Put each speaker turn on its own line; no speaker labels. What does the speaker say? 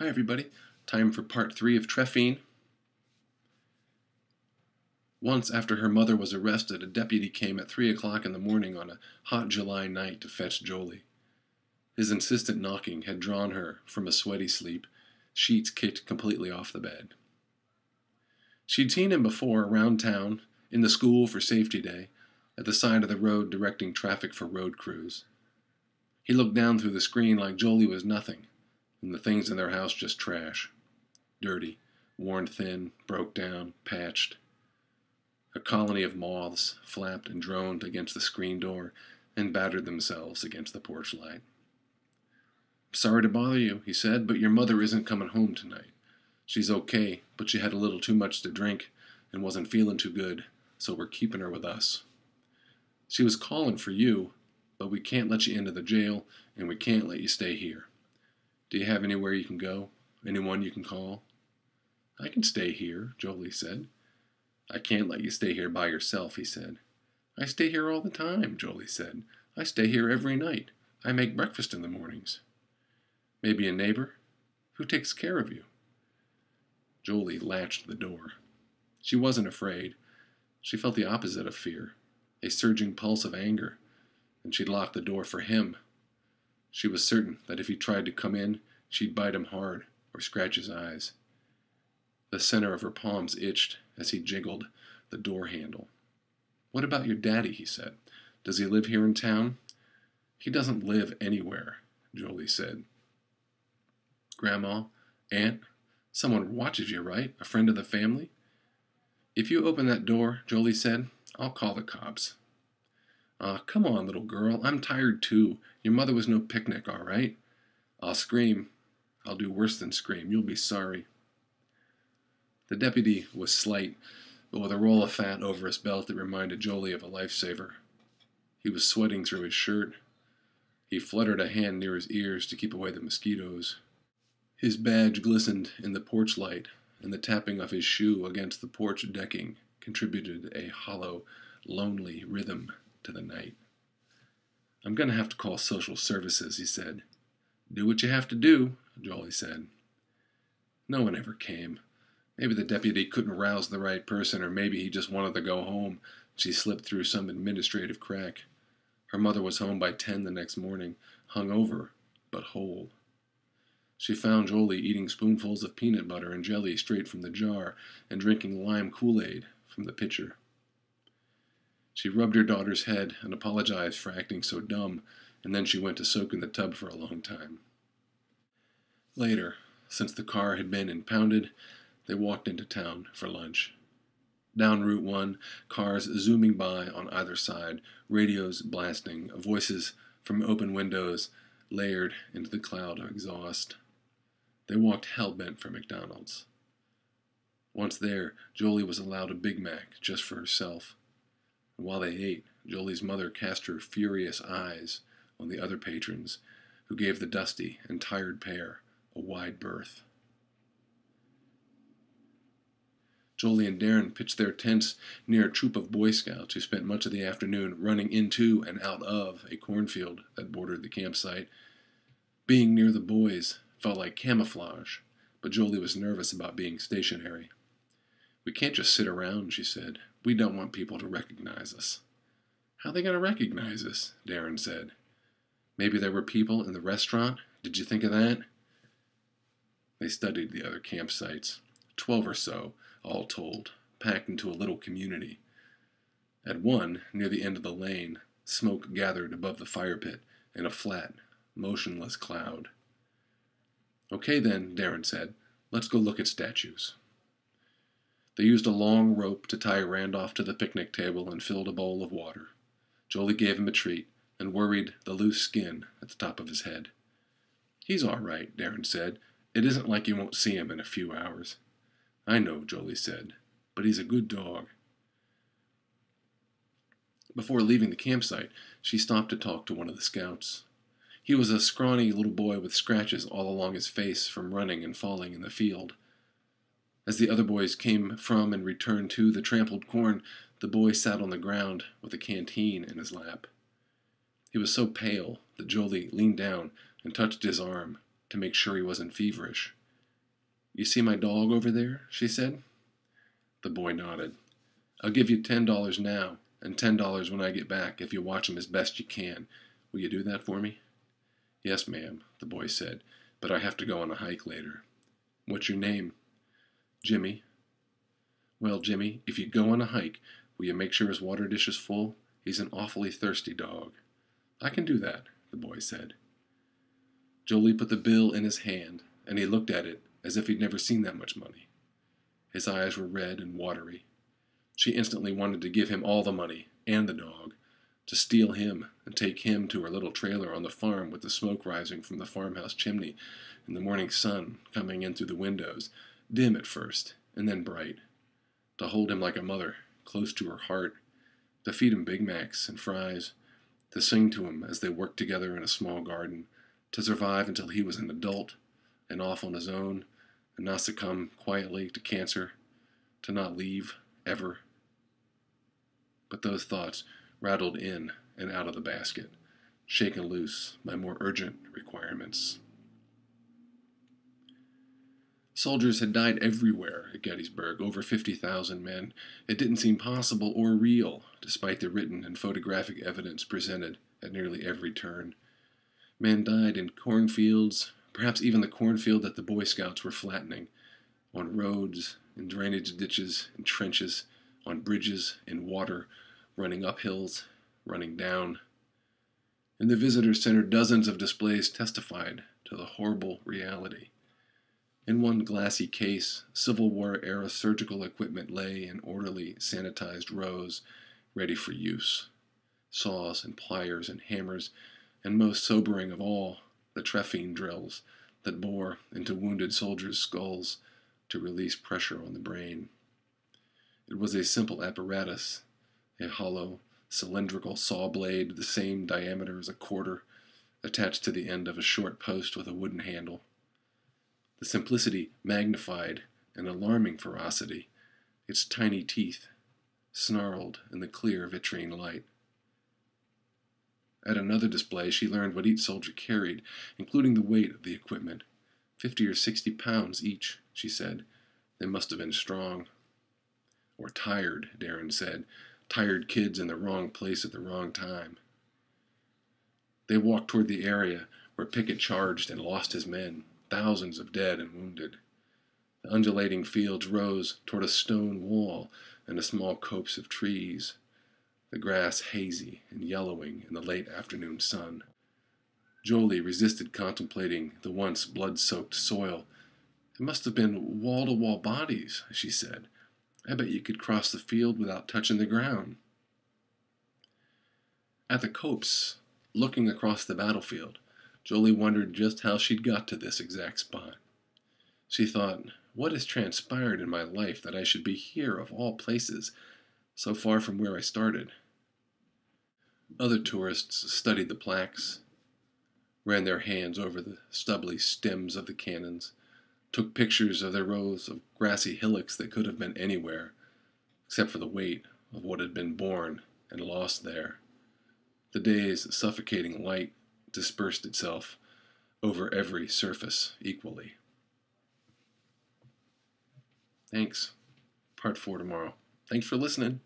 Hi everybody, time for part 3 of Trephine. Once after her mother was arrested, a deputy came at 3 o'clock in the morning on a hot July night to fetch Jolie. His insistent knocking had drawn her from a sweaty sleep, sheets kicked completely off the bed. She'd seen him before around town, in the school for safety day, at the side of the road directing traffic for road crews. He looked down through the screen like Jolie was nothing, and the things in their house just trash. Dirty, worn thin, broke down, patched. A colony of moths flapped and droned against the screen door and battered themselves against the porch light. "Sorry to bother you," he said, "but your mother isn't coming home tonight. She's okay, but she had a little too much to drink and wasn't feeling too good, so we're keeping her with us. She was calling for you, but we can't let you into the jail, and we can't let you stay here. Do you have anywhere you can go? Anyone you can call?" "I can stay here," Jolie said. "I can't let you stay here by yourself," he said. "I stay here all the time," Jolie said. "I stay here every night. I make breakfast in the mornings." "Maybe a neighbor? Who takes care of you?" Jolie latched the door. She wasn't afraid. She felt the opposite of fear, a surging pulse of anger, and she'd locked the door for him. She was certain that if he tried to come in, she'd bite him hard or scratch his eyes. The center of her palms itched as he jiggled the door handle. "What about your daddy?" he said. "Does he live here in town?" "He doesn't live anywhere," Jolie said. "Grandma? Aunt? Someone watches you, right? A friend of the family?" "If you open that door," Jolie said, "I'll call the cops." Come on, little girl. I'm tired too. Your mother was no picnic, all right? I'll scream. I'll do worse than scream. You'll be sorry." The deputy was slight, but with a roll of fat over his belt that reminded Jolie of a lifesaver. He was sweating through his shirt. He fluttered a hand near his ears to keep away the mosquitoes. His badge glistened in the porch light, and the tapping of his shoe against the porch decking contributed a hollow, lonely rhythm to the night. "I'm going to have to call social services," he said. "Do what you have to do," Jolie said. No one ever came. Maybe the deputy couldn't rouse the right person, or maybe he just wanted to go home. She slipped through some administrative crack. Her mother was home by 10 the next morning, hungover, but whole. She found Jolie eating spoonfuls of peanut butter and jelly straight from the jar and drinking lime Kool-Aid from the pitcher. She rubbed her daughter's head and apologized for acting so dumb, and then she went to soak in the tub for a long time. Later, since the car had been impounded, they walked into town for lunch. Down Route 1, cars zooming by on either side, radios blasting, voices from open windows layered into the cloud of exhaust. They walked hell-bent for McDonald's. Once there, Jolie was allowed a Big Mac just for herself. And while they ate, Jolie's mother cast her furious eyes on the other patrons, who gave the dusty and tired pair a wide berth. Jolie and Darren pitched their tents near a troop of Boy Scouts who spent much of the afternoon running into and out of a cornfield that bordered the campsite. Being near the boys felt like camouflage, but Jolie was nervous about being stationary. "We can't just sit around," she said. "We don't want people to recognize us." "How are they going to recognize us?" Darren said. "Maybe there were people in the restaurant. Did you think of that?" They studied the other campsites, 12 or so, all told, packed into a little community. At one, near the end of the lane, smoke gathered above the fire pit in a flat, motionless cloud. "Okay then," Darren said. "Let's go look at statues." They used a long rope to tie Randolph to the picnic table and filled a bowl of water. Jolie gave him a treat and worried the loose skin at the top of his head. "He's all right," Darren said. "It isn't like you won't see him in a few hours." "I know," Jolie said, "but he's a good dog." Before leaving the campsite, she stopped to talk to one of the scouts. He was a scrawny little boy with scratches all along his face from running and falling in the field. As the other boys came from and returned to the trampled corn, the boy sat on the ground with a canteen in his lap. He was so pale that Jolie leaned down and touched his arm to make sure he wasn't feverish. You see my dog over there? She said. The boy nodded. I'll give you $10 now, and $10 when I get back if you watch him as best you can. Will you do that for me? Yes, ma'am, the boy said, but I have to go on a hike later. What's your name? Jimmy. Well, Jimmy, if you go on a hike, will you make sure his water dish is full? He's an awfully thirsty dog. I can do that, the boy said. Jolie put the bill in his hand, and he looked at it as if he'd never seen that much money. His eyes were red and watery. She instantly wanted to give him all the money, and the dog, to steal him and take him to her little trailer on the farm with the smoke rising from the farmhouse chimney and the morning sun coming in through the windows, dim at first and then bright, to hold him like a mother, close to her heart, to feed him Big Macs and fries, to sing to him as they worked together in a small garden, to survive until he was an adult and off on his own, and not succumb quietly to cancer, to not leave, ever. But those thoughts rattled in and out of the basket, shaken loose by more urgent requirements. Soldiers had died everywhere at Gettysburg, over 50,000 men. It didn't seem possible or real, despite the written and photographic evidence presented at nearly every turn. Men died in cornfields, perhaps even the cornfield that the Boy Scouts were flattening, on roads, in drainage ditches, in trenches, on bridges, in water, running up hills, running down. In the visitor center, dozens of displays testified to the horrible reality. In one glassy case, Civil War-era surgical equipment lay in orderly, sanitized rows, ready for use. Saws and pliers and hammers, and most sobering of all, the Trephine drills that bore into wounded soldiers' skulls to release pressure on the brain. It was a simple apparatus, a hollow, cylindrical saw blade the same diameter as a quarter, attached to the end of a short post with a wooden handle. The simplicity magnified an alarming ferocity, its tiny teeth snarled in the clear vitrine light. At another display, she learned what each soldier carried, including the weight of the equipment. 50 or 60 pounds each, she said. They must have been strong. Or tired, Darren said. Tired kids in the wrong place at the wrong time. They walked toward the area where Pickett charged and lost his men, thousands of dead and wounded. The undulating fields rose toward a stone wall and a small copse of trees, the grass hazy and yellowing in the late afternoon sun. Jolie resisted contemplating the once blood-soaked soil. It must have been wall-to-wall bodies, she said. I bet you could cross the field without touching the ground. At the copse, looking across the battlefield, Jolie wondered just how she'd got to this exact spot. She thought, what has transpired in my life that I should be here of all places, so far from where I started? Other tourists studied the plaques, ran their hands over the stubbly stems of the cannons, took pictures of their rows of grassy hillocks that could have been anywhere, except for the weight of what had been born and lost there. The day's suffocating light dispersed itself over every surface equally. Thanks. Part 4 tomorrow. Thanks for listening.